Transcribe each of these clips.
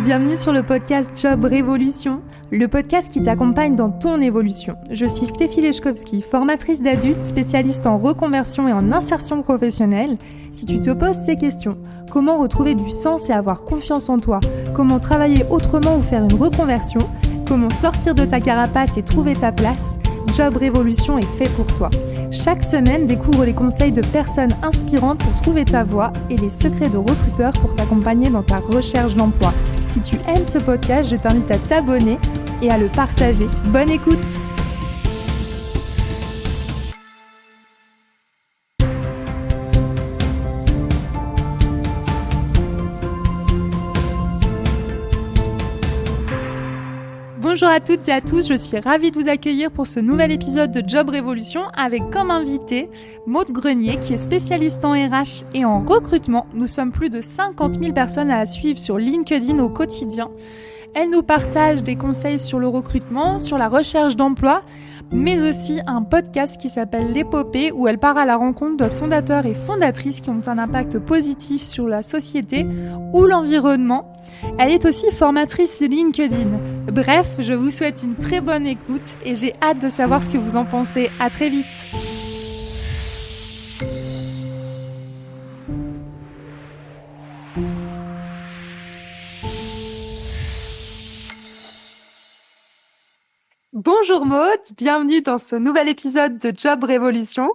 bienvenue sur le podcast Job Révolution, le podcast qui t'accompagne dans ton évolution. Je suis Stéphie Lechkowski, formatrice d'adultes, spécialiste en reconversion et en insertion professionnelle. Si tu te poses ces questions, comment retrouver du sens et avoir confiance en toi, comment travailler autrement ou faire une reconversion, comment sortir de ta carapace et trouver ta place, Job Révolution est fait pour toi. Chaque semaine, découvre les conseils de personnes inspirantes pour trouver ta voie et les secrets de recruteurs pour t'accompagner dans ta recherche d'emploi. Si tu aimes ce podcast, je t'invite à t'abonner et à le partager. Bonne écoute! Bonjour à toutes et à tous, je suis ravie de vous accueillir pour ce nouvel épisode de Job Révolution avec comme invité Maude Grenier qui est spécialiste en RH et en recrutement. Nous sommes plus de 50 000 personnes à la suivre sur LinkedIn au quotidien. Elle nous partage des conseils sur le recrutement, sur la recherche d'emploi, mais aussi un podcast qui s'appelle L'Épopée où elle part à la rencontre d'autres fondateurs et fondatrices qui ont un impact positif sur la société ou l'environnement. Elle est aussi formatrice LinkedIn. Bref, je vous souhaite une très bonne écoute et j'ai hâte de savoir ce que vous en pensez. À très vite. Bonjour Maude, bienvenue dans ce nouvel épisode de Job Révolution.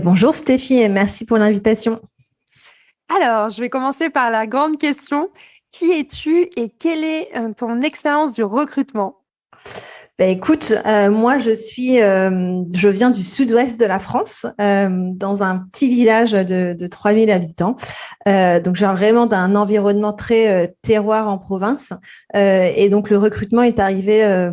Bonjour Stéphie et merci pour l'invitation. Alors, je vais commencer par la grande question. Qui es-tu et quelle est ton expérience du recrutement ? Écoute, moi je viens du sud-ouest de la France, dans un petit village de 3000 habitants. Donc j'ai vraiment d'un environnement très terroir en province. Et donc le recrutement est arrivé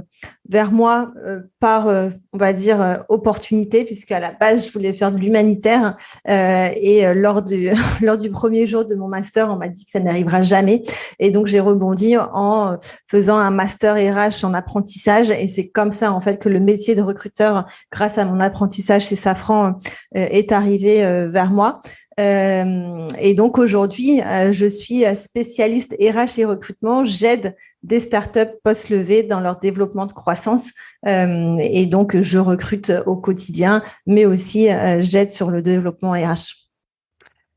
vers moi par, on va dire, opportunité, puisque à la base, je voulais faire de l'humanitaire. Et lors du premier jour de mon master, on m'a dit que ça n'arrivera jamais. Et donc, j'ai rebondi en faisant un master RH en apprentissage. Et c'est comme ça, en fait, que le métier de recruteur, grâce à mon apprentissage chez Safran, est arrivé vers moi. Et donc aujourd'hui, je suis spécialiste RH et recrutement. J'aide des startups post-levées dans leur développement de croissance. Et donc, je recrute au quotidien, mais aussi j'aide sur le développement RH.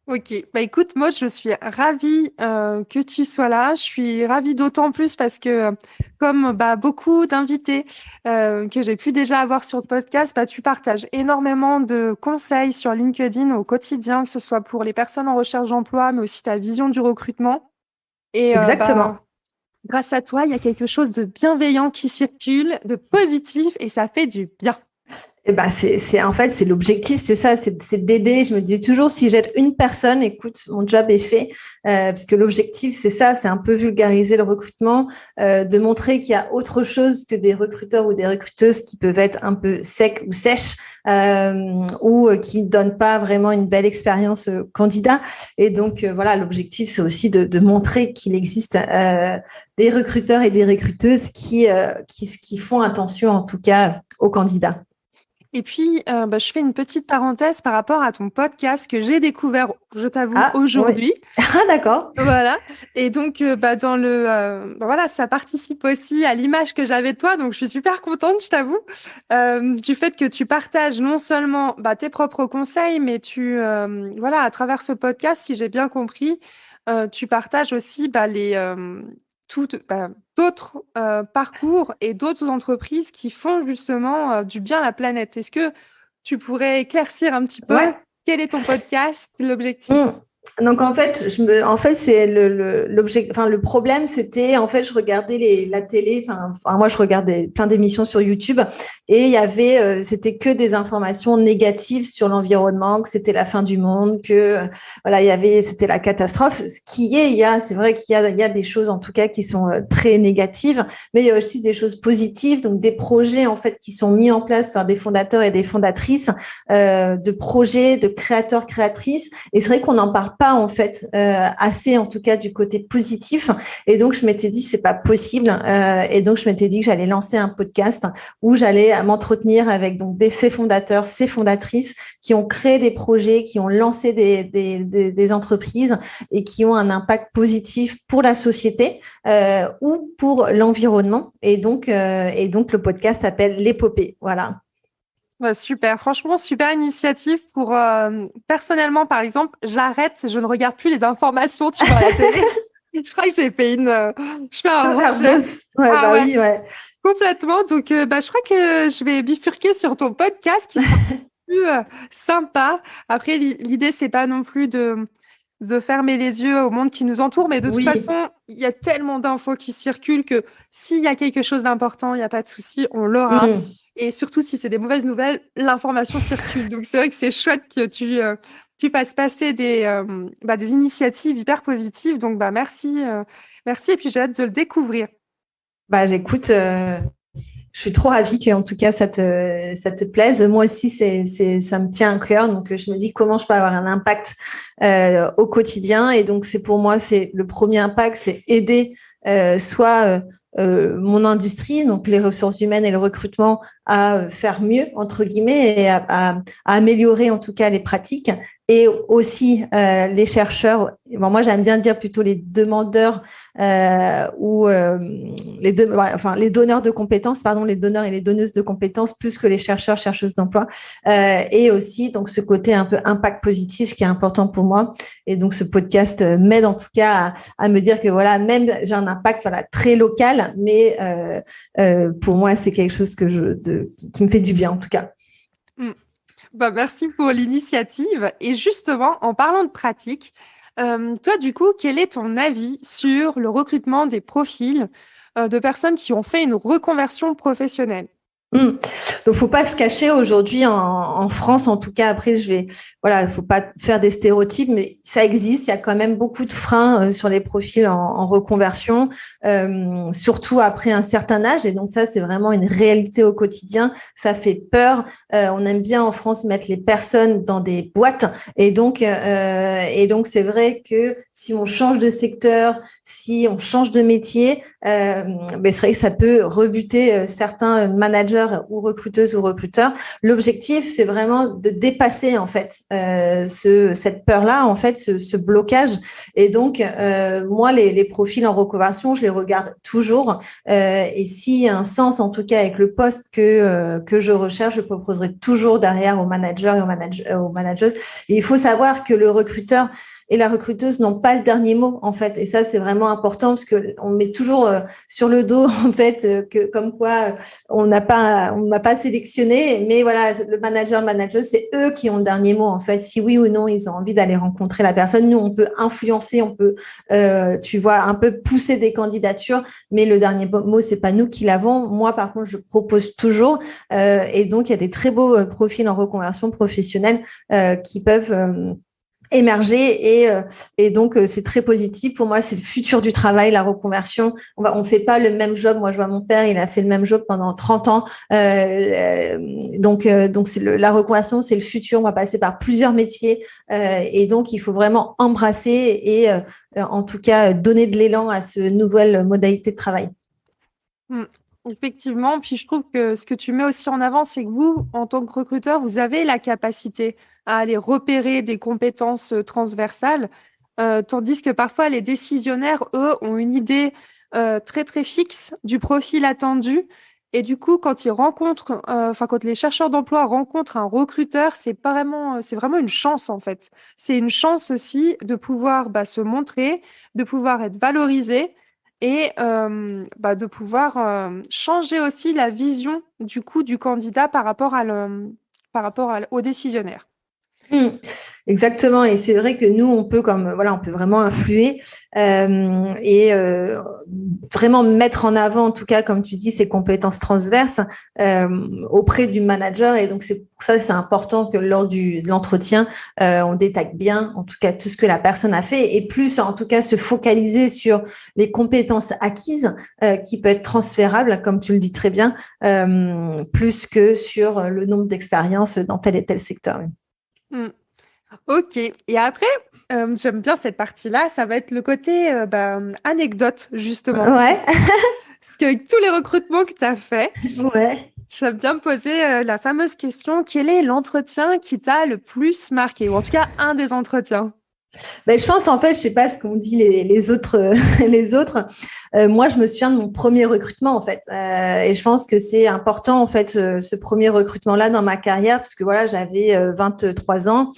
Ok, écoute, moi je suis ravie que tu sois là. Je suis ravie d'autant plus parce que comme beaucoup d'invités que j'ai pu déjà avoir sur le podcast, tu partages énormément de conseils sur LinkedIn au quotidien, que ce soit pour les personnes en recherche d'emploi, mais aussi ta vision du recrutement. Et exactement. Grâce à toi, il y a quelque chose de bienveillant qui circule, de positif, et ça fait du bien. C'est l'objectif, c'est ça, c'est d'aider. Je me dis toujours, si j'aide une personne, écoute, mon job est fait, parce que l'objectif, c'est ça, c'est un peu vulgariser le recrutement, de montrer qu'il y a autre chose que des recruteurs ou des recruteuses qui peuvent être un peu secs ou sèches, ou qui donnent pas vraiment une belle expérience candidat. Et donc, voilà, l'objectif, c'est aussi de montrer qu'il existe des recruteurs et des recruteuses qui font attention, en tout cas, aux candidats. Et puis, je fais une petite parenthèse par rapport à ton podcast que j'ai découvert, je t'avoue, aujourd'hui. Oui. Ah, d'accord. Voilà. Et donc, dans le, ça participe aussi à l'image que j'avais de toi. Donc, je suis super contente, je t'avoue, du fait que tu partages non seulement tes propres conseils, mais à travers ce podcast, si j'ai bien compris, tu partages aussi d'autres parcours et d'autres entreprises qui font justement du bien à la planète. Est-ce que tu pourrais éclaircir un petit peu quel est ton podcast, l'objectif ? Donc en fait, c'est le problème, c'était en fait je regardais la télé, moi je regardais plein d'émissions sur YouTube et il y avait c'était que des informations négatives sur l'environnement, que c'était la fin du monde, que c'était la catastrophe. C'est vrai qu'il y a des choses en tout cas qui sont très négatives, mais il y a aussi des choses positives, donc des projets en fait qui sont mis en place par des fondateurs et des fondatrices, de projets, de créateurs, créatrices. Et c'est vrai qu'on n'en parle pas pas en fait assez, en tout cas du côté positif. Et donc je m'étais dit c'est pas possible. Et donc je m'étais dit que j'allais lancer un podcast où j'allais m'entretenir avec donc ces fondateurs, ces fondatrices qui ont créé des projets, qui ont lancé des entreprises et qui ont un impact positif pour la société ou pour l'environnement. Et donc le podcast s'appelle l'épopée. Voilà. Bah, super, franchement, super initiative pour personnellement, par exemple, je ne regarde plus les informations, tu vois, à la télé. Je crois que j'ai fait je fais un recherche. Ouais, Ah ouais, oui, ouais. complètement. Donc, je crois que je vais bifurquer sur ton podcast qui sera plus sympa. Après, l'idée, c'est pas non plus de fermer les yeux au monde qui nous entoure, mais de toute façon, il y a tellement d'infos qui circulent que s'il y a quelque chose d'important, il n'y a pas de souci, on l'aura. Et surtout, si c'est des mauvaises nouvelles, l'information circule. Donc, c'est vrai que c'est chouette que tu fasses passer des initiatives hyper positives. Donc, merci. Merci. Et puis, j'ai hâte de le découvrir. J'écoute, je suis trop ravie que, en tout cas, ça te plaise. Moi aussi, ça me tient à cœur. Donc, je me dis comment je peux avoir un impact au quotidien. Et donc, pour moi, c'est le premier impact, c'est aider soit mon industrie, donc les ressources humaines et le recrutement, à faire mieux, entre guillemets, et à améliorer en tout cas les pratiques. Et aussi les chercheurs, moi j'aime bien dire plutôt les demandeurs ou les donneurs de compétences, les donneurs et les donneuses de compétences, plus que les chercheurs, chercheuses d'emploi. Et aussi donc ce côté un peu impact positif, ce qui est important pour moi. Et donc ce podcast m'aide en tout cas à me dire que voilà, même j'ai un impact très local, mais pour moi c'est quelque chose qui me fait du bien en tout cas. Merci pour l'initiative. Et justement, en parlant de pratique, toi, du coup, quel est ton avis sur le recrutement des profils de personnes qui ont fait une reconversion professionnelle? Donc, faut pas se cacher aujourd'hui en France, en tout cas. Après, faut pas faire des stéréotypes, mais ça existe. Il y a quand même beaucoup de freins sur les profils en reconversion, surtout après un certain âge. Et donc ça, c'est vraiment une réalité au quotidien. Ça fait peur. On aime bien en France mettre les personnes dans des boîtes, et donc c'est vrai que si on change de secteur, si on change de métier, c'est vrai que ça peut rebuter certains managers ou recruteuses ou recruteurs. L'objectif, c'est vraiment de dépasser en fait cette peur-là, en fait, ce blocage. Et donc, moi, les profils en reconversion, je les regarde toujours. Et s'il y a un sens, en tout cas, avec le poste que je recherche, je proposerai toujours derrière aux managers et aux manageuses. Et il faut savoir que le recruteur et la recruteuse n'ont pas le dernier mot en fait, et ça c'est vraiment important parce que on met toujours sur le dos en fait que comme quoi on n'a pas sélectionné, mais voilà, le manageuse, c'est eux qui ont le dernier mot en fait, si oui ou non ils ont envie d'aller rencontrer la personne. Nous on peut influencer, on peut tu vois un peu pousser des candidatures, mais le dernier mot c'est pas nous qui l'avons. Moi par contre je propose toujours et donc il y a des très beaux profils en reconversion professionnelle qui peuvent émerger et donc c'est très positif pour moi. C'est le futur du travail, la reconversion. On fait pas le même job. Moi je vois mon père, il a fait le même job pendant 30 ans, donc c'est la reconversion, c'est le futur. On va passer par plusieurs métiers et donc il faut vraiment embrasser et en tout cas donner de l'élan à ce nouvelle modalité de travail. Effectivement, puis je trouve que ce que tu mets aussi en avant, c'est que vous, en tant que recruteur, vous avez la capacité à aller repérer des compétences transversales, tandis que parfois les décisionnaires, eux, ont une idée très très fixe du profil attendu. Et du coup, quand quand les chercheurs d'emploi rencontrent un recruteur, c'est vraiment une chance en fait. C'est une chance aussi de pouvoir se montrer, de pouvoir être valorisé et de pouvoir changer aussi la vision du coup du candidat par rapport au décisionnaire. Exactement, et c'est vrai que nous on peut vraiment influer et vraiment mettre en avant, en tout cas comme tu dis, ces compétences transverses auprès du manager. Et donc c'est pour ça c'est important que lors de l'entretien on détaille bien en tout cas tout ce que la personne a fait, et plus en tout cas se focaliser sur les compétences acquises qui peut être transférables comme tu le dis très bien, plus que sur le nombre d'expériences dans tel et tel secteur. Ok. Et après, j'aime bien cette partie-là. Ça va être le côté anecdote, justement. Ouais, Parce qu'avec tous les recrutements que tu as fait, ouais. j'aime bien me poser la fameuse question, quel est l'entretien qui t'a le plus marqué? Ou en tout cas, un des entretiens. Ben, je pense, en fait, je sais pas ce qu'ont dit les autres, les autres. Moi, je me souviens de mon premier recrutement, en fait. Et je pense que c'est important, en fait, ce premier recrutement-là dans ma carrière, parce que voilà, j'avais 23 ans.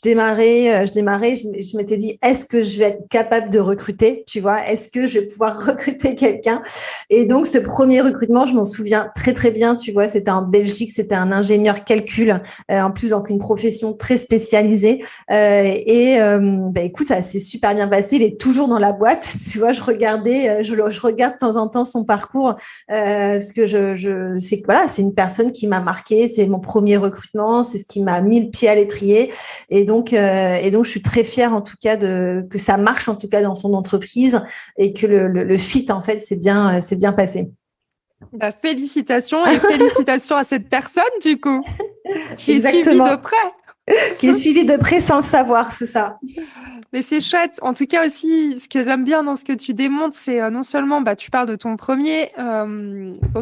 Je m'étais dit, est-ce que je vais être capable de recruter, tu vois? Est-ce que je vais pouvoir recruter quelqu'un? Et donc, ce premier recrutement, je m'en souviens très, très bien, tu vois, c'était en Belgique, c'était un ingénieur calcul, en plus, donc une profession très spécialisée. Écoute, ça s'est super bien passé. Il est toujours dans la boîte. Tu vois, je regarde de temps en temps son parcours parce que c'est voilà, c'est une personne qui m'a marqué. C'est mon premier recrutement. C'est ce qui m'a mis le pied à l'étrier. Et donc, je suis très fière en tout cas que ça marche en tout cas dans son entreprise et que le fit en fait c'est bien passé. Bah, félicitations et félicitations à cette personne, du coup, qui est suivie Exactement. de près. Qui est suivi de près sans le savoir, c'est ça. Mais c'est chouette. En tout cas aussi, ce que j'aime bien dans ce que tu démontres, c'est non seulement tu parles de dans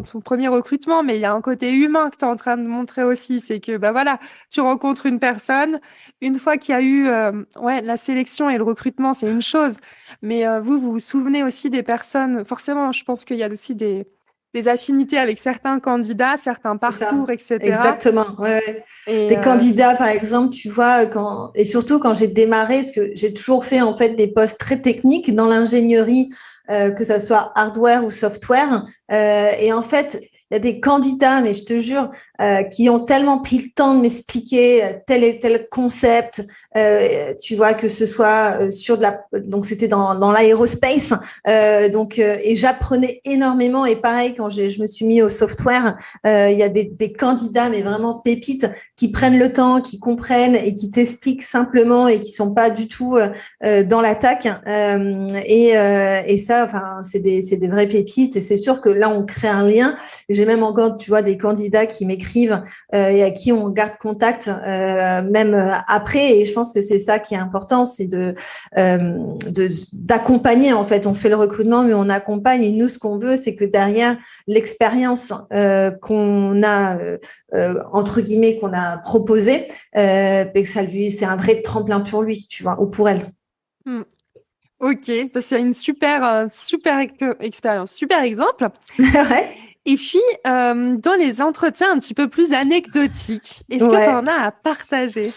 ton premier recrutement, mais il y a un côté humain que tu es en train de montrer aussi. C'est que voilà, tu rencontres une personne. Une fois qu'il y a eu la sélection et le recrutement, c'est une chose. Mais vous vous souvenez aussi des personnes. Forcément, je pense qu'il y a aussi des affinités avec certains candidats, certains C'est ça. parcours, etc. Exactement. Ouais, ouais. Et Des candidats, par exemple, tu vois, et surtout quand j'ai démarré, parce que j'ai toujours fait en fait des postes très techniques dans l'ingénierie, que ça soit hardware ou software. Et en fait, il y a des candidats, mais je te jure, qui ont tellement pris le temps de m'expliquer tel et tel concept. Tu vois, que ce soit donc c'était dans l'aérospace. Et j'apprenais énormément. Et pareil, quand je me suis mis au software, il y a des candidats, mais vraiment pépites, qui prennent le temps, qui comprennent et qui t'expliquent simplement et qui sont pas du tout dans l'attaque. Et ça, enfin, c'est des vraies pépites. Et c'est sûr que là, on crée un lien. J'ai même encore, tu vois, des candidats qui m'écrivent et à qui on garde contact même après. Et je pense que c'est ça qui est important, c'est d'accompagner. En fait, on fait le recrutement, mais on accompagne. Et nous, ce qu'on veut, c'est que derrière l'expérience qu'on a entre guillemets qu'on a proposée, que ça c'est un vrai tremplin pour lui, tu vois, ou pour elle. Ok, parce qu'il y a une super expérience, super exemple. Ouais. Et puis, dans les entretiens un petit peu plus anecdotiques, est-ce que tu en as à partager?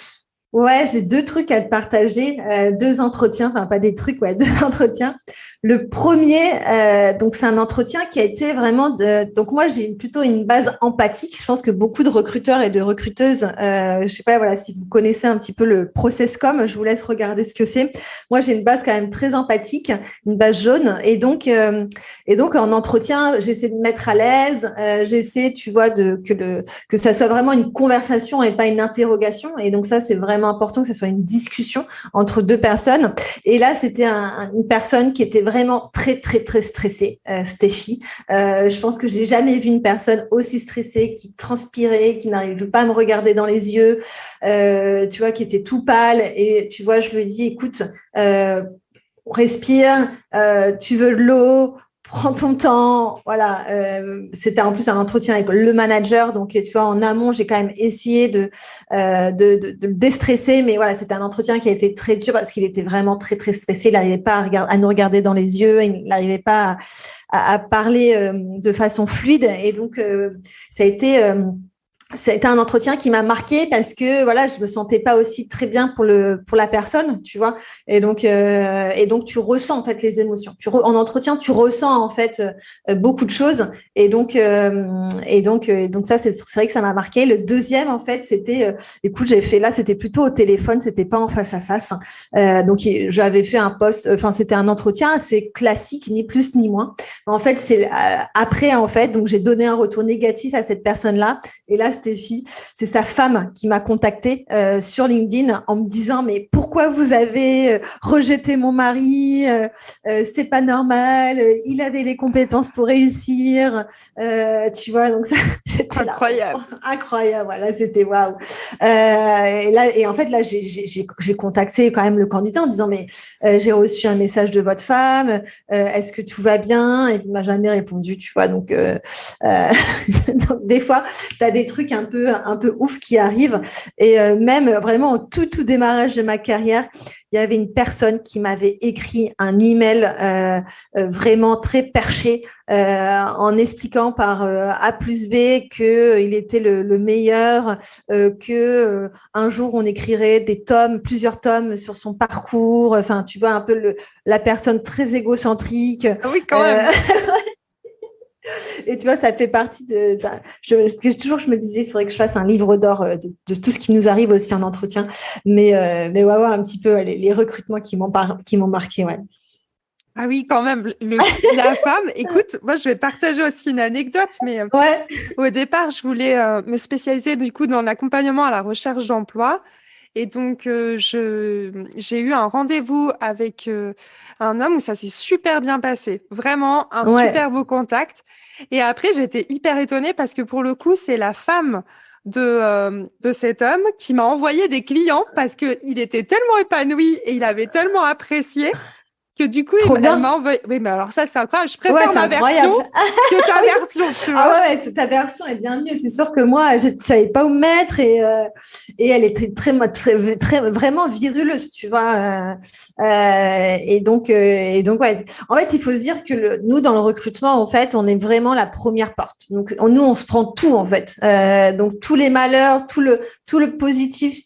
Ouais, j'ai deux trucs à te partager, deux entretiens, enfin pas des trucs, ouais, deux entretiens. Le premier, donc c'est un entretien qui a été vraiment donc moi j'ai plutôt une base empathique. Je pense que beaucoup de recruteurs et de recruteuses, je sais pas, voilà, si vous connaissez un petit peu le process com, je vous laisse regarder ce que c'est. Moi j'ai une base quand même très empathique, une base jaune, et donc en entretien j'essaie de me mettre à l'aise, j'essaie, tu vois, que ça soit vraiment une conversation et pas une interrogation. Et donc ça c'est vraiment important que ça soit une discussion entre deux personnes. Et là c'était une personne qui était vraiment très, très, très stressée, Stéphie. Je pense que j'ai jamais vu une personne aussi stressée, qui transpirait, qui n'arrive pas à me regarder dans les yeux, tu vois, qui était tout pâle. Et tu vois, je lui ai dit, écoute, respire, tu veux de l'eau, prends ton temps, voilà. C'était en plus un entretien avec le manager, donc tu vois, en amont, j'ai quand même essayé de le déstresser, mais voilà, c'était un entretien qui a été très dur parce qu'il était vraiment très très stressé. Il n'arrivait pas à nous regarder dans les yeux, il n'arrivait pas à parler de façon fluide, et donc ça a été c'était un entretien qui m'a marqué parce que voilà, je me sentais pas aussi très bien pour la personne, tu vois. Et donc tu ressens en fait les émotions. En entretien, tu ressens en fait beaucoup de choses. Et donc ça c'est vrai que ça m'a marqué. Le deuxième en fait, c'était écoute, c'était plutôt au téléphone, c'était pas en face à face. Donc j'avais fait c'était un entretien assez classique, ni plus ni moins. En fait, c'est après en fait, donc j'ai donné un retour négatif à cette personne-là. Et là, Stéphie, c'est sa femme qui m'a contactée sur LinkedIn en me disant mais pourquoi vous avez rejeté mon mari, c'est pas normal, il avait les compétences pour réussir, tu vois, donc ça, j'étais incroyable. Incroyable, voilà, c'était waouh. Et en fait là j'ai contacté quand même le candidat en disant mais j'ai reçu un message de votre femme, est-ce que tout va bien? Et il m'a jamais répondu, tu vois, donc donc des fois tu as des trucs un peu ouf qui arrivent. Et même vraiment au tout démarrage de ma carrière, il y avait une personne qui m'avait écrit un email vraiment très perché en expliquant par A plus B que il était le meilleur, que un jour on écrirait plusieurs tomes sur son parcours. Enfin, tu vois un peu la personne très égocentrique. Ah oui, quand même. Et tu vois, ça fait partie je me disais, il faudrait que je fasse un livre d'or de tout ce qui nous arrive aussi en entretien. Mais on va voir un petit peu les recrutements qui m'ont marqué, ouais. Ah oui, quand même, la femme. Écoute, moi, je vais te partager aussi une anecdote, mais ouais. Au départ, je voulais me spécialiser du coup dans l'accompagnement à la recherche d'emploi. Et donc, j'ai eu un rendez-vous avec un homme où ça s'est super bien passé. Vraiment, un super beau contact. Et après, j'étais hyper étonnée parce que pour le coup, c'est la femme de cet homme qui m'a envoyé des clients parce qu'il était tellement épanoui et il avait tellement apprécié que du coup, elle m'a envoyé. Oui, mais alors ça, c'est incroyable. Je préfère ma version que ta version, tu vois. Ah ouais, ta version est bien mieux. C'est sûr que moi, je ne savais pas où me mettre et elle était très, vraiment viruleuse, tu vois. Et donc, ouais. En fait, il faut se dire que nous, dans le recrutement, en fait, on est vraiment la première porte. Donc, nous, on se prend tout, en fait. Donc, tous les malheurs, tout le positif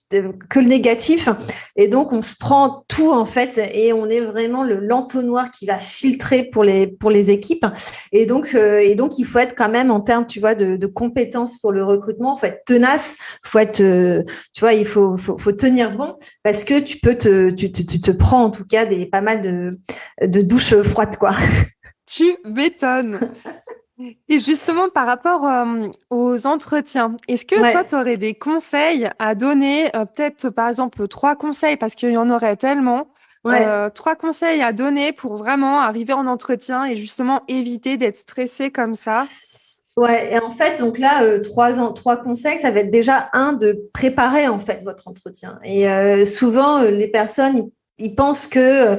que le négatif. Et donc, on se prend tout, en fait, et on est vraiment l'entonnoir qui va filtrer pour les équipes. Et donc, il faut être quand même en termes, tu vois, de compétences pour le recrutement. Il faut être tenace, faut être, tu vois, il faut tenir bon parce que tu te prends en tout cas pas mal de douches froides, quoi. Tu m'étonnes. Et justement, par rapport aux entretiens, est-ce que toi, tu aurais des conseils à donner, peut-être par exemple 3 conseils, parce qu'il y en aurait tellement, 3 conseils à donner pour vraiment arriver en entretien et justement éviter d'être stressé comme ça? Ouais, et en fait, donc là, 3 conseils, ça va être déjà de préparer en fait votre entretien. Et souvent, les personnes, ils pensent que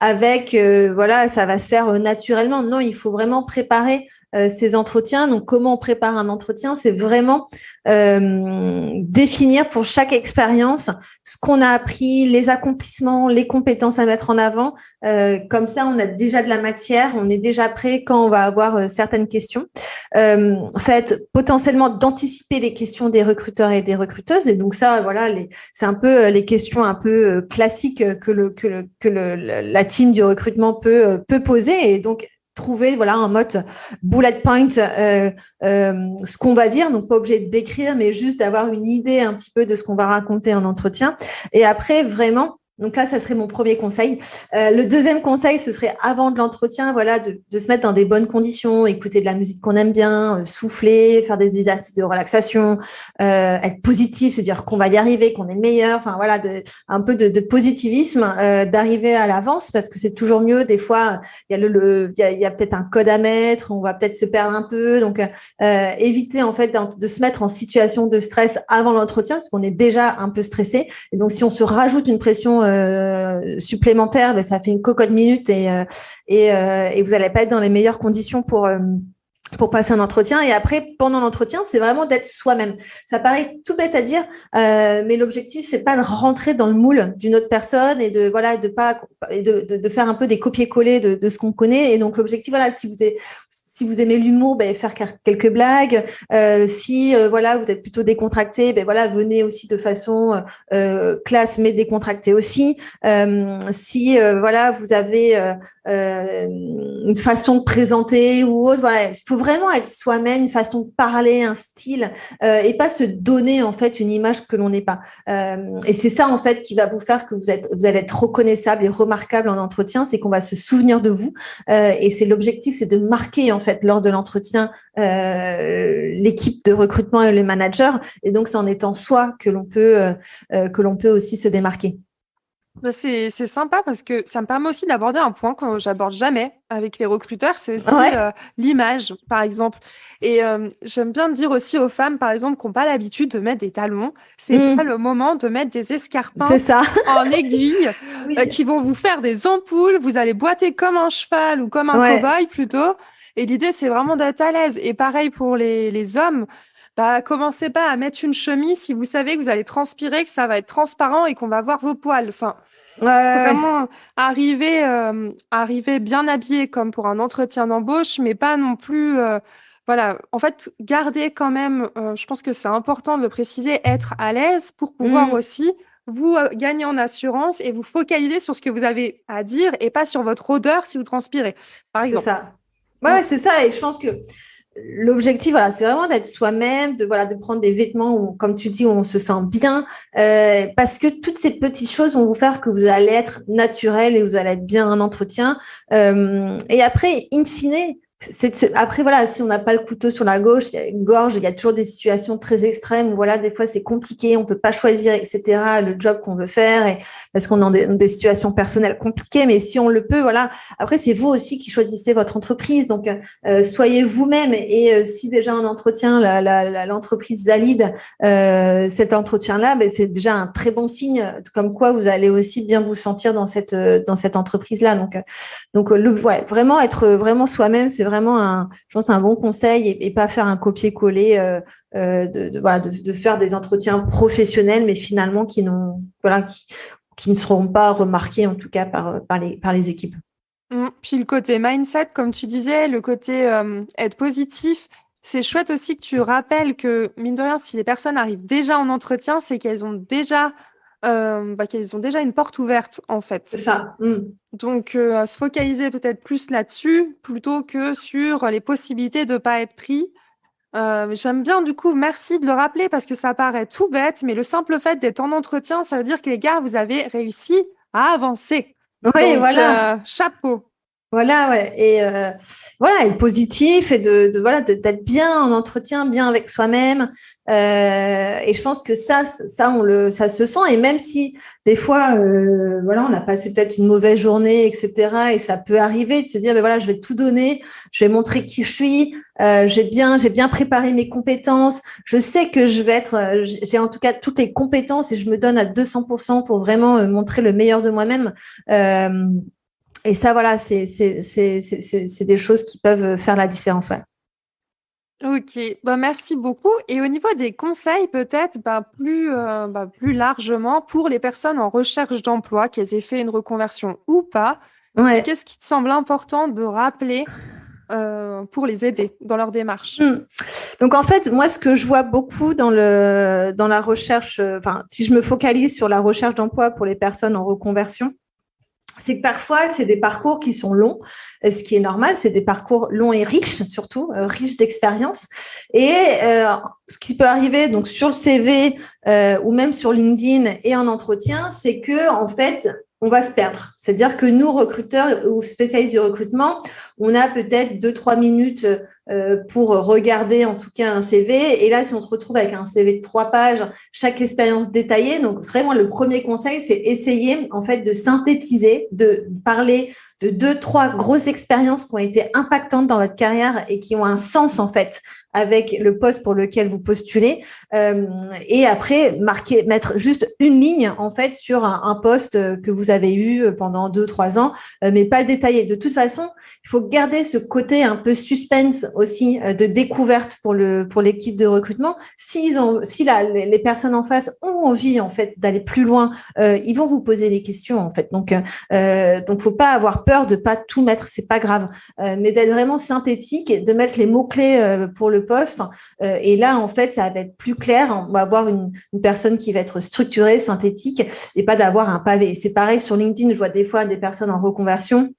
avec voilà, ça va se faire naturellement. Non, il faut vraiment préparer ces entretiens. Donc, comment on prépare un entretien? C'est vraiment définir pour chaque expérience ce qu'on a appris, les accomplissements, les compétences à mettre en avant. Comme ça, on a déjà de la matière, on est déjà prêt quand on va avoir certaines questions. Ça va être potentiellement d'anticiper les questions des recruteurs et des recruteuses. Et donc ça, voilà, c'est un peu les questions un peu classiques que la team du recrutement peut poser. Et donc trouver voilà un mode bullet point, ce qu'on va dire, donc pas obligé de décrire, mais juste d'avoir une idée un petit peu de ce qu'on va raconter en entretien. Et après vraiment, donc là, ça serait mon premier conseil. Le deuxième conseil, ce serait avant de l'entretien, voilà, de se mettre dans des bonnes conditions, écouter de la musique qu'on aime bien, souffler, faire des exercices de relaxation, être positif, se dire qu'on va y arriver, qu'on est meilleur. Enfin voilà, un peu de positivisme, d'arriver à l'avance parce que c'est toujours mieux. Des fois, il y a peut-être un code à mettre, on va peut-être se perdre un peu. Donc éviter en fait de se mettre en situation de stress avant l'entretien parce qu'on est déjà un peu stressé. Et donc si on se rajoute une pression supplémentaire, ça fait une cocotte minute et vous n'allez pas être dans les meilleures conditions pour passer un entretien. Et après, pendant l'entretien, c'est vraiment d'être soi-même. Ça paraît tout bête à dire, mais l'objectif, c'est pas de rentrer dans le moule d'une autre personne et de faire un peu des copier-coller de ce qu'on connaît. Et donc, l'objectif, voilà, si vous aimez l'humour, faire quelques blagues. Si voilà, vous êtes plutôt décontracté, voilà, venez aussi de façon classe mais décontractée aussi. Si voilà, vous avez une façon de présenter ou autre, voilà, il faut vraiment être soi-même, une façon de parler, un style, et pas se donner en fait une image que l'on n'est pas. Et c'est ça en fait qui va vous faire que vous allez être reconnaissable et remarquable en entretien, c'est qu'on va se souvenir de vous. Et c'est l'objectif, c'est de marquer en fait lors de l'entretien l'équipe de recrutement et le manager. Et donc, c'est en étant soi que l'on peut aussi se démarquer. C'est sympa parce que ça me permet aussi d'aborder un point que j'aborde jamais avec les recruteurs, c'est aussi l'image, par exemple. Et j'aime bien dire aussi aux femmes, par exemple, qui n'ont pas l'habitude de mettre des talons, c'est pas le moment de mettre des escarpins en aiguille qui vont vous faire des ampoules, vous allez boiter comme un cheval ou comme un cow-boy plutôt. Et l'idée, c'est vraiment d'être à l'aise. Et pareil pour les hommes. Commencez pas à mettre une chemise si vous savez que vous allez transpirer, que ça va être transparent et qu'on va voir vos poils. Enfin, vraiment arriver bien habillé comme pour un entretien d'embauche, mais pas non plus. Voilà. En fait, garder quand même. Je pense que c'est important de le préciser, être à l'aise pour pouvoir aussi vous gagner en assurance et vous focaliser sur ce que vous avez à dire et pas sur votre odeur si vous transpirez, par exemple. C'est ça. Ouais, c'est ça. Et je pense que l'objectif, voilà, c'est vraiment d'être soi-même, de prendre des vêtements où, comme tu dis, où on se sent bien, parce que toutes ces petites choses vont vous faire que vous allez être naturel et vous allez être bien en entretien. Et après, in fine, après, voilà, si on n'a pas le couteau sur la gorge, il y a toujours des situations très extrêmes où, voilà, des fois, c'est compliqué, on peut pas choisir, etc., le job qu'on veut faire, parce qu'on est dans des situations personnelles compliquées, mais si on le peut, voilà. Après, c'est vous aussi qui choisissez votre entreprise, donc soyez vous-même. Et si déjà en entretien, l'entreprise valide cet entretien-là, c'est déjà un très bon signe, comme quoi vous allez aussi bien vous sentir dans cette entreprise-là. Donc vraiment être vraiment soi-même, c'est vraiment je pense un bon conseil et pas faire un copier-coller de faire des entretiens professionnels, mais finalement qui ne seront pas remarqués en tout cas par les équipes. Puis le côté mindset, comme tu disais, le côté être positif, c'est chouette aussi que tu rappelles que, mine de rien, si les personnes arrivent déjà en entretien, c'est qu'elles ont déjà une porte ouverte, en fait. C'est ça. Donc, se focaliser peut-être plus là-dessus plutôt que sur les possibilités de ne pas être pris. J'aime bien, du coup, merci de le rappeler parce que ça paraît tout bête, mais le simple fait d'être en entretien, ça veut dire que les gars, vous avez réussi à avancer. Oui, donc, voilà. Chapeau. Voilà, ouais. Et être positif et d'être bien en entretien, bien avec soi-même. Et je pense que ça ça se sent. Et même si des fois, on a passé peut-être une mauvaise journée, etc. Et ça peut arriver de se dire, je vais tout donner, je vais montrer qui je suis. J'ai bien préparé mes compétences. Je sais que j'ai en tout cas toutes les compétences et je me donne à 200% pour vraiment montrer le meilleur de moi-même. Et ça, voilà, c'est des choses qui peuvent faire la différence, ouais. Ok, merci beaucoup. Et au niveau des conseils, peut-être plus largement pour les personnes en recherche d'emploi, qu'elles aient fait une reconversion ou pas, qu'est-ce qui te semble important de rappeler pour les aider dans leur démarche? Donc en fait, moi, ce que je vois beaucoup dans la recherche, si je me focalise sur la recherche d'emploi pour les personnes en reconversion, c'est que parfois, c'est des parcours qui sont longs, ce qui est normal, c'est des parcours longs et riches, surtout, riches d'expérience. Et ce qui peut arriver donc sur le CV ou même sur LinkedIn et en entretien, c'est que en fait, on va se perdre. C'est-à-dire que nous, recruteurs ou spécialistes du recrutement, on a peut-être 2-3 minutes pour regarder en tout cas un CV. Et là, si on se retrouve avec un CV de 3 pages, chaque expérience détaillée, donc vraiment le premier conseil, c'est essayer en fait de synthétiser, de parler de 2-3 grosses expériences qui ont été impactantes dans votre carrière et qui ont un sens en fait avec le poste pour lequel vous postulez, et après mettre juste une ligne en fait sur un poste que vous avez eu pendant 2-3 ans, mais pas le détailler. De toute façon, il faut garder ce côté un peu suspense aussi de découverte pour l'équipe de recrutement. Si les personnes en face ont envie en fait d'aller plus loin, ils vont vous poser des questions en fait. Donc faut pas avoir peur de pas tout mettre, c'est pas grave, mais d'être vraiment synthétique et de mettre les mots clés pour le poste. Et là, en fait, ça va être plus clair. On va avoir une personne qui va être structurée, synthétique, et pas d'avoir un pavé. C'est pareil sur LinkedIn. Je vois des fois des personnes en reconversion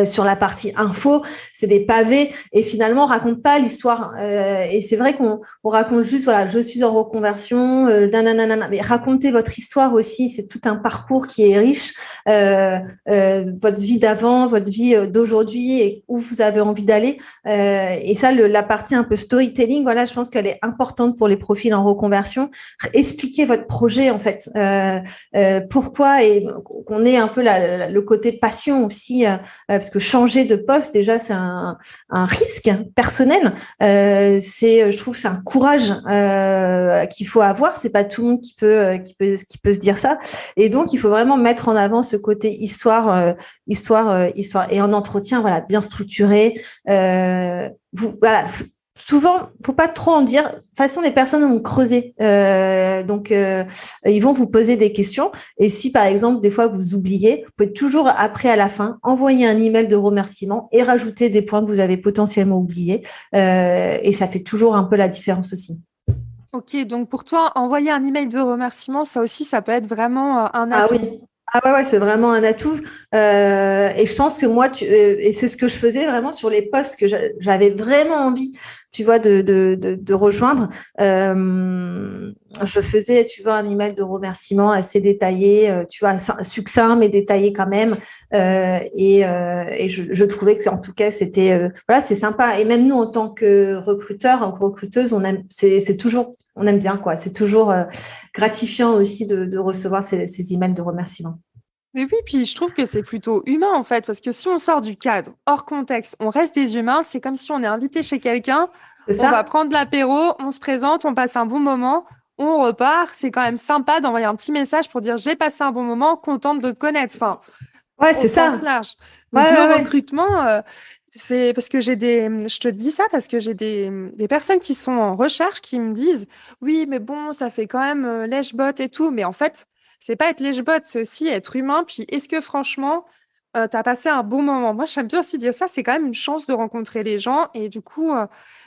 Sur la partie info, c'est des pavés et finalement on raconte pas l'histoire. Et c'est vrai qu'on raconte juste voilà, je suis en reconversion, mais racontez votre histoire aussi. C'est tout un parcours qui est riche, votre vie d'avant, votre vie d'aujourd'hui et où vous avez envie d'aller. Et ça, la partie un peu storytelling, voilà, je pense qu'elle est importante pour les profils en reconversion. Expliquez votre projet en fait, pourquoi et qu'on ait un peu le côté passion aussi. Parce que changer de poste, déjà, c'est un risque personnel. Je trouve, c'est un courage qu'il faut avoir. C'est pas tout le monde qui peut se dire ça. Et donc, il faut vraiment mettre en avant ce côté histoire. Et en entretien, voilà, bien structuré. Voilà. Souvent, faut pas trop en dire. De toute façon, les personnes vont creuser, donc ils vont vous poser des questions. Et si, par exemple, des fois vous oubliez, vous pouvez toujours après, à la fin, envoyer un email de remerciement et rajouter des points que vous avez potentiellement oubliés. Et ça fait toujours un peu la différence aussi. Ok, donc pour toi, envoyer un email de remerciement, ça aussi, ça peut être vraiment un atout. Ah oui. Ah ouais, c'est vraiment un atout. Et je pense que moi, et c'est ce que je faisais vraiment sur les postes que j'avais vraiment envie, tu vois, de rejoindre. Je faisais, tu vois, un email de remerciement assez détaillé, tu vois, succinct mais détaillé quand même. Et je trouvais que en tout cas, c'était voilà, c'est sympa. Et même nous, en tant que recruteurs, en recruteuse, on aime, c'est toujours. On aime bien, quoi. C'est toujours gratifiant aussi de recevoir ces emails de remerciement. Et puis je trouve que c'est plutôt humain en fait, parce que si on sort du cadre, hors contexte, on reste des humains, c'est comme si on est invité chez quelqu'un, on va prendre l'apéro, on se présente, on passe un bon moment, on repart. C'est quand même sympa d'envoyer un petit message pour dire j'ai passé un bon moment, contente de te connaître. Enfin, ouais, c'est ça. Large. Donc le recrutement, c'est parce que je te dis ça parce que j'ai des personnes qui sont en recherche qui me disent oui, mais bon, ça fait quand même lèche-bot et tout, mais en fait, c'est pas être lèche-bot, c'est aussi être humain. Puis est-ce que franchement, t'as passé un bon moment? Moi, j'aime bien aussi dire ça, c'est quand même une chance de rencontrer les gens et du coup,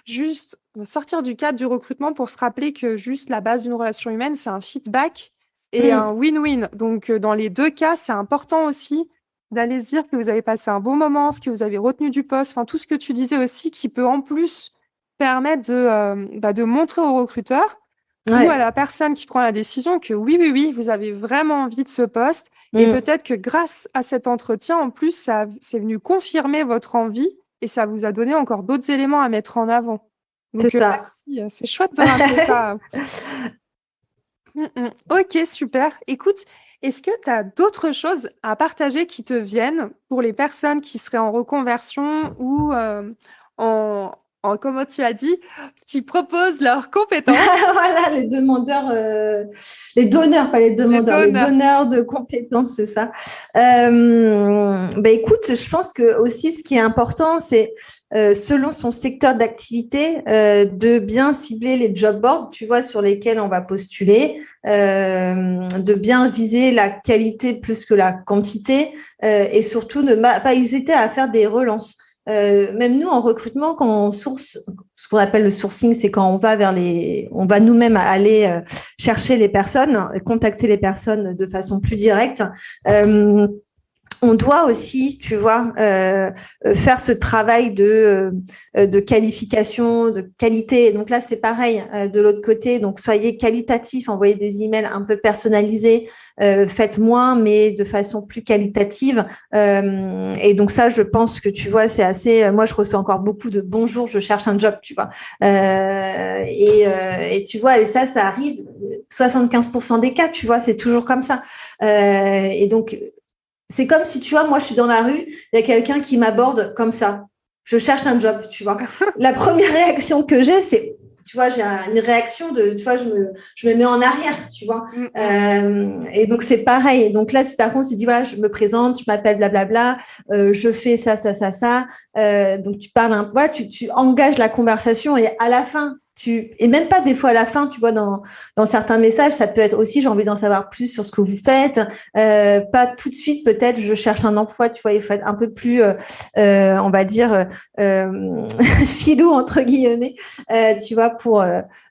juste sortir du cadre du recrutement pour se rappeler que juste la base d'une relation humaine, c'est un feedback et un win-win. Donc, dans les deux cas, c'est important aussi d'aller se dire que vous avez passé un bon moment, ce que vous avez retenu du poste, enfin tout ce que tu disais aussi qui peut en plus permettre de montrer au recruteur ou à la personne qui prend la décision que oui, vous avez vraiment envie de ce poste et peut-être que grâce à cet entretien, en plus, c'est venu confirmer votre envie et ça vous a donné encore d'autres éléments à mettre en avant. Donc, c'est ça. merci, c'est chouette de rappeler ça. Ok, super. Écoute, est-ce que tu as d'autres choses à partager qui te viennent pour les personnes qui seraient en reconversion ou comment tu as dit, qui proposent leurs compétences? Voilà, les demandeurs, les donneurs, pas les demandeurs, les donneurs de compétences, c'est ça. Écoute, je pense que aussi ce qui est important, c'est selon son secteur d'activité, de bien cibler les job boards, tu vois, sur lesquels on va postuler, de bien viser la qualité plus que la quantité, et surtout ne pas hésiter à faire des relances. Même nous en recrutement, quand on source, ce qu'on appelle le sourcing, c'est quand on va nous-mêmes aller chercher les personnes, contacter les personnes de façon plus directe. On doit aussi, tu vois, faire ce travail de qualification, de qualité. Donc là, c'est pareil de l'autre côté. Donc, soyez qualitatifs, envoyez des emails un peu personnalisés, faites moins, mais de façon plus qualitative. Et donc ça, je pense que tu vois, c'est assez. Moi, je reçois encore beaucoup de bonjour, je cherche un job, tu vois. Et tu vois, et ça arrive 75% des cas, tu vois, c'est toujours comme ça. Et donc c'est comme si, tu vois, moi, je suis dans la rue, il y a quelqu'un qui m'aborde comme ça. Je cherche un job, tu vois. La première réaction que j'ai, c'est, tu vois, j'ai une réaction de, tu vois, je me mets en arrière, tu vois. Et donc, c'est pareil. Donc là, par contre, tu dis, voilà, je me présente, je m'appelle blablabla, je fais ça. Donc, tu parles voilà, tu engages la conversation et à la fin, et même pas des fois à la fin, tu vois, dans certains messages, ça peut être aussi, j'ai envie d'en savoir plus sur ce que vous faites. Pas tout de suite, peut-être, je cherche un emploi, tu vois, il faut être un peu plus, on va dire, filou, entre guillemets, tu vois,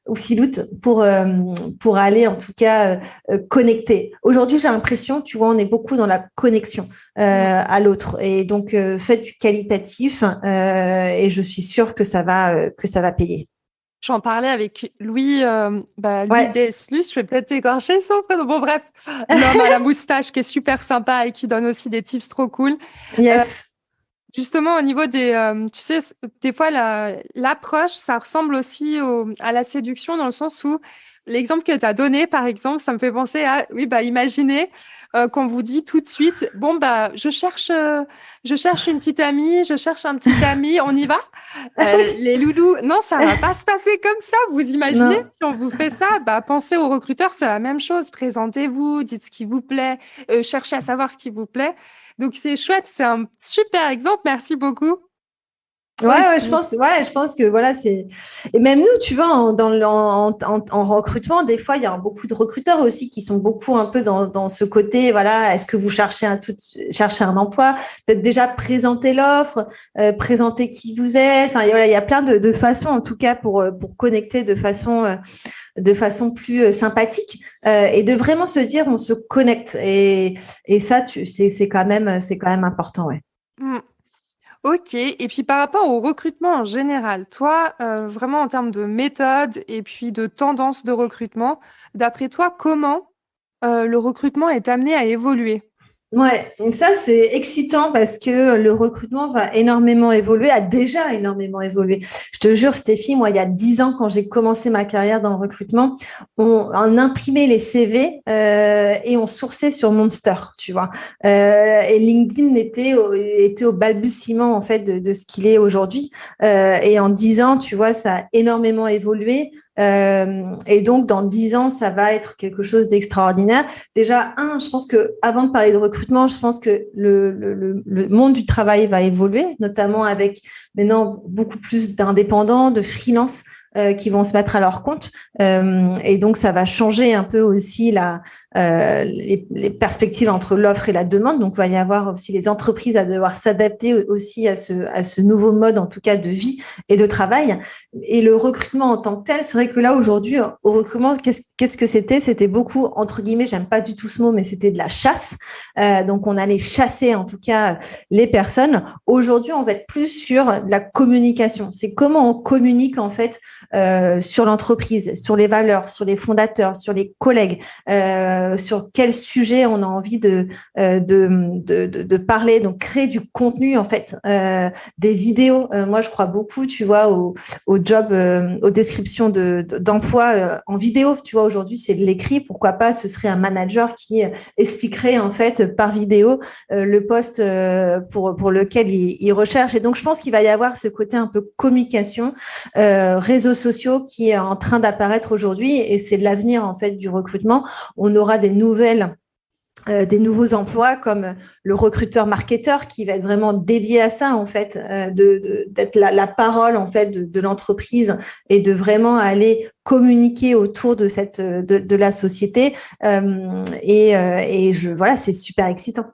ou filoute, pour aller, en tout cas, connecter. Aujourd'hui, j'ai l'impression, tu vois, on est beaucoup dans la connexion à l'autre. Et donc, faites du qualitatif et je suis sûre que ça va payer. J'en parlais avec Louis, Louis Ouais. Deslus, je vais peut-être écorcher son prénom. Bon, bref, l'homme à la moustache qui est super sympa et qui donne aussi des tips trop cool. Yes. Justement, au niveau des, tu sais, des fois, l'approche, ça ressemble aussi à la séduction dans le sens où l'exemple que tu as donné, par exemple, ça me fait penser à, oui, imaginez qu'on vous dit tout de suite, bon, je cherche une petite amie, je cherche un petit ami, on y va? Les loulous, non, ça va pas se passer comme ça. Vous imaginez, Non. si on vous fait ça, pensez aux recruteurs, c'est la même chose. Présentez-vous, dites ce qui vous plaît, cherchez à savoir ce qui vous plaît. Donc, c'est chouette, c'est un super exemple. Merci beaucoup. Ouais, je pense que voilà, et même nous, tu vois, en recrutement, des fois, il y a beaucoup de recruteurs aussi qui sont beaucoup un peu dans ce côté, voilà, est-ce que vous cherchez un emploi, peut-être déjà présenter l'offre, présenter qui vous êtes, enfin, voilà, il y a plein de façons, en tout cas, pour connecter de façon plus sympathique et de vraiment se dire, on se connecte et ça, c'est quand même important, ouais. Ok. Et puis par rapport au recrutement en général, toi, vraiment en termes de méthode et puis de tendance de recrutement, d'après toi, comment le recrutement est amené à évoluer? Ouais, donc ça c'est excitant parce que le recrutement va énormément évoluer, a déjà énormément évolué. Je te jure, Stéphie, moi il y a 10 ans quand j'ai commencé ma carrière dans le recrutement, on imprimait les CV et on sourçait sur Monster, tu vois. Et LinkedIn était au balbutiement en fait de ce qu'il est aujourd'hui. Et en 10 ans, tu vois, ça a énormément évolué. Et donc, dans 10 ans, ça va être quelque chose d'extraordinaire. Déjà, je pense que avant de parler de recrutement, je pense que le monde du travail va évoluer, notamment avec maintenant beaucoup plus d'indépendants, de freelance qui vont se mettre à leur compte. Et donc, ça va changer un peu aussi les perspectives entre l'offre et la demande. Donc, il va y avoir aussi les entreprises à devoir s'adapter aussi à ce nouveau mode, en tout cas, de vie et de travail. Et le recrutement en tant que tel, c'est vrai que là, aujourd'hui, au recrutement, qu'est-ce que c'était? C'était beaucoup, entre guillemets, j'aime pas du tout ce mot, mais c'était de la chasse. Donc, on allait chasser, en tout cas, les personnes. Aujourd'hui, on va être plus sur de la communication. C'est comment on communique, en fait, sur l'entreprise, sur les valeurs, sur les fondateurs, sur les collègues, sur quel sujet on a envie de parler, donc créer du contenu en fait, des vidéos. Moi, je crois beaucoup, tu vois, au job, aux descriptions d'emploi en vidéo. Tu vois, aujourd'hui, c'est de l'écrit. Pourquoi pas, ce serait un manager qui expliquerait en fait par vidéo le poste pour lequel il recherche. Et donc, je pense qu'il va y avoir ce côté un peu communication, réseaux sociaux qui est en train d'apparaître aujourd'hui et c'est l'avenir en fait du recrutement. On aura des nouveaux emplois comme le recruteur marketeur qui va être vraiment dédié à ça en fait, d'être la parole en fait de l'entreprise et de vraiment aller communiquer autour de la société voilà, c'est super excitant.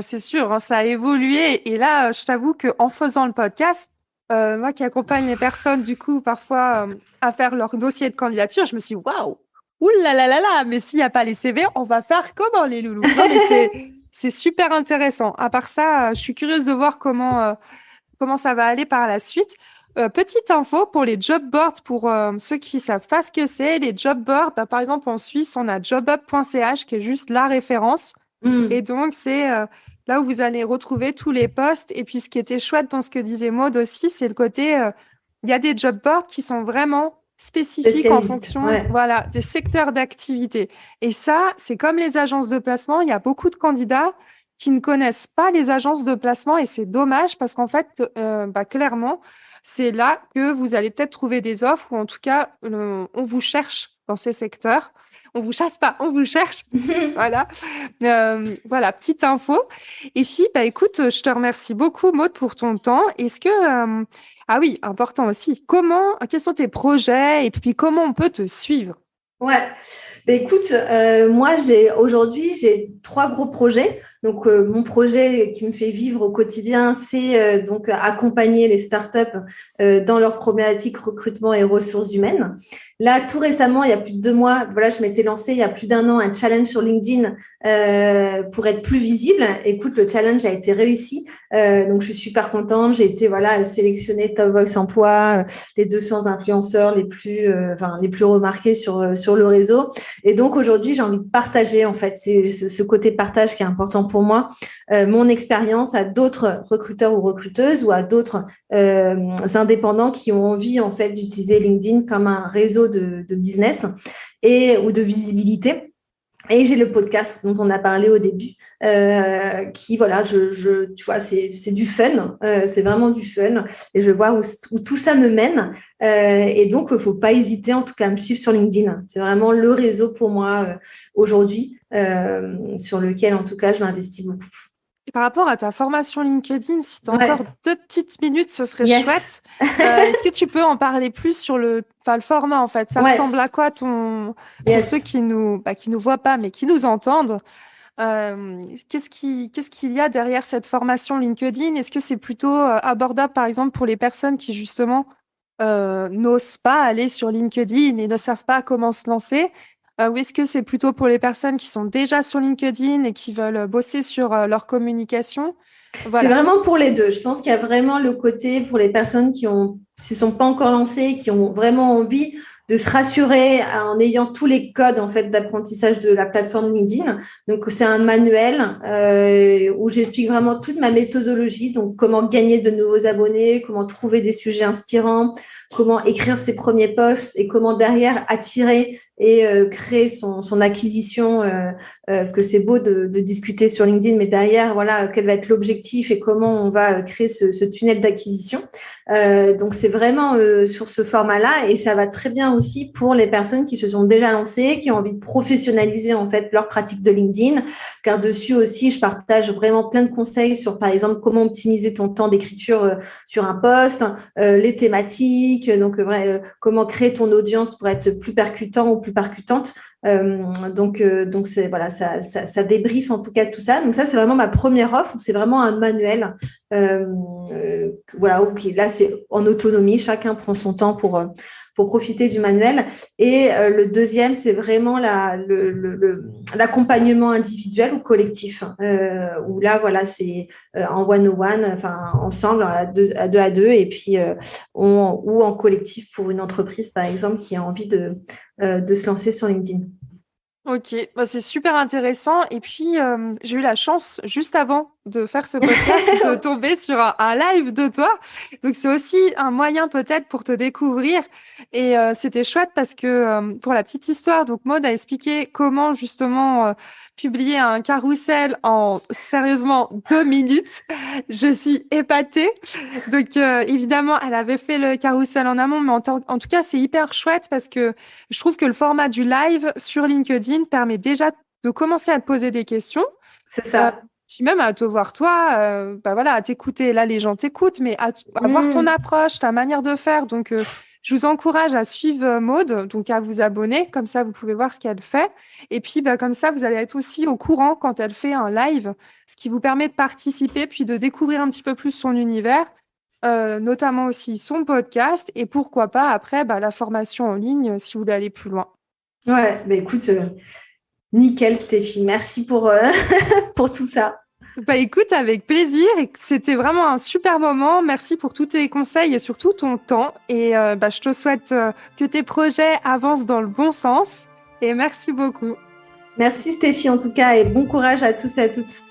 C'est sûr, hein, ça a évolué et là, je t'avoue que en faisant le podcast, moi qui accompagne les personnes du coup parfois à faire leur dossier de candidature, je me suis dit, waouh, ouh là là là là, mais s'il n'y a pas les CV, on va faire comment les loulous? Non, mais c'est super intéressant. À part ça, je suis curieuse de voir comment ça va aller par la suite. Petite info pour les job boards, pour ceux qui savent pas ce que c'est, les job boards, par exemple en Suisse, on a jobup.ch qui est juste la référence. Et donc, c'est là où vous allez retrouver tous les postes. Et puis, ce qui était chouette dans ce que disait Maud aussi, c'est le côté, il y a des job boards qui sont vraiment spécifiques en fonction voilà, des secteurs d'activité. Et ça, c'est comme les agences de placement. Il y a beaucoup de candidats qui ne connaissent pas les agences de placement et c'est dommage parce qu'en fait, clairement, c'est là que vous allez peut-être trouver des offres ou en tout cas, on vous cherche dans ces secteurs. On vous chasse pas, on vous cherche. Voilà. Voilà, petite info. Et puis, écoute, je te remercie beaucoup, Maud, pour ton temps. Est-ce que, Ah oui, important aussi. Quels sont tes projets et puis comment on peut te suivre? Ouais. Écoute, moi aujourd'hui j'ai 3 gros projets. Donc mon projet qui me fait vivre au quotidien, c'est donc accompagner les startups dans leurs problématiques recrutement et ressources humaines. Là, tout récemment, il y a plus de 2 mois, voilà, je m'étais lancée il y a plus d'1 an un challenge sur LinkedIn pour être plus visible. Écoute, le challenge a été réussi, donc je suis super contente. J'ai été sélectionnée Top Voice Emploi, les 200 influenceurs les plus remarqués sur le réseau. Et donc aujourd'hui, j'ai envie de partager en fait, c'est ce côté partage qui est important pour moi, mon expérience à d'autres recruteurs ou recruteuses ou à d'autres indépendants qui ont envie en fait d'utiliser LinkedIn comme un réseau de business ou de visibilité. Et j'ai le podcast dont on a parlé au début, qui tu vois, c'est du fun, c'est vraiment du fun, et je vois où tout ça me mène. Et donc, faut pas hésiter, en tout cas, à me suivre sur LinkedIn. C'est vraiment le réseau pour moi aujourd'hui, sur lequel, en tout cas, je m'investis beaucoup. Et par rapport à ta formation LinkedIn, si tu as encore 2 petites minutes, ce serait chouette. Est-ce que tu peux en parler plus sur le format en fait? Ça ressemble à quoi pour ceux qui nous voient pas mais qui nous entendent? Qu'est-ce qu'il y a derrière cette formation LinkedIn? Est-ce que c'est plutôt abordable par exemple pour les personnes qui justement n'osent pas aller sur LinkedIn et ne savent pas comment se lancer? Ou est-ce que c'est plutôt pour les personnes qui sont déjà sur LinkedIn et qui veulent bosser sur leur communication? Voilà. C'est vraiment pour les deux. Je pense qu'il y a vraiment le côté pour les personnes qui se sont pas encore lancées, qui ont vraiment envie de se rassurer en ayant tous les codes en fait d'apprentissage de la plateforme LinkedIn. Donc c'est un manuel où j'explique vraiment toute ma méthodologie, donc comment gagner de nouveaux abonnés, comment trouver des sujets inspirants, comment écrire ses premiers posts et comment derrière attirer et créer son acquisition, parce que c'est beau de discuter sur LinkedIn, mais derrière, voilà, quel va être l'objectif et comment on va créer ce tunnel d'acquisition. Donc c'est vraiment sur ce format-là, et ça va très bien aussi pour les personnes qui se sont déjà lancées, qui ont envie de professionnaliser en fait leur pratique de LinkedIn, car dessus aussi je partage vraiment plein de conseils sur par exemple comment optimiser ton temps d'écriture sur un post, les thématiques, donc comment créer ton audience pour être plus percutant ou plus percutante. Donc c'est voilà, ça débriefe en tout cas tout ça. Donc ça c'est vraiment ma première offre, c'est vraiment un manuel. Voilà, ok, là c'est en autonomie, chacun prend son temps pour profiter du manuel. Et le deuxième, c'est vraiment l'accompagnement individuel ou collectif, où là, voilà, c'est en one-on-one, enfin ensemble, à deux, et puis ou en collectif pour une entreprise, par exemple, qui a envie de se lancer sur LinkedIn. Ok, c'est super intéressant. Et puis, j'ai eu la chance, juste avant de faire ce podcast, de tomber sur un live de toi. Donc, c'est aussi un moyen peut-être pour te découvrir. Et c'était chouette parce que, pour la petite histoire, donc Maud a expliqué comment justement publier un carrousel en, sérieusement, 2 minutes. Je suis épatée. Donc, évidemment, elle avait fait le carrousel en amont, mais en tout cas, c'est hyper chouette parce que je trouve que le format du live sur LinkedIn permet déjà de commencer à te poser des questions. C'est ça. Puis même à te voir toi, voilà, à t'écouter. Là, les gens t'écoutent, mais à voir ton approche, ta manière de faire. Donc, je vous encourage à suivre Maud, donc à vous abonner. Comme ça, vous pouvez voir ce qu'elle fait. Et puis, comme ça, vous allez être aussi au courant quand elle fait un live, ce qui vous permet de participer, puis de découvrir un petit peu plus son univers, notamment aussi son podcast. Et pourquoi pas, après, la formation en ligne, si vous voulez aller plus loin. Ouais, écoute, nickel Stéphie, merci pour tout ça. Écoute, avec plaisir, et c'était vraiment un super moment. Merci pour tous tes conseils et surtout ton temps. Et je te souhaite que tes projets avancent dans le bon sens. Et merci beaucoup. Merci Stéphie en tout cas, et bon courage à tous et à toutes.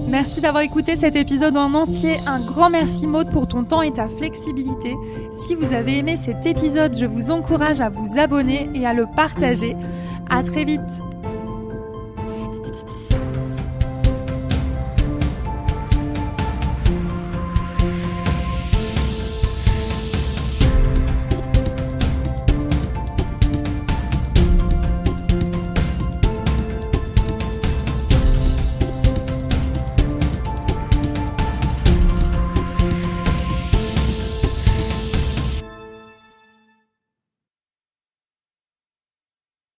Merci d'avoir écouté cet épisode en entier. Un grand merci Maud pour ton temps et ta flexibilité. Si vous avez aimé cet épisode, je vous encourage à vous abonner et à le partager. À très vite.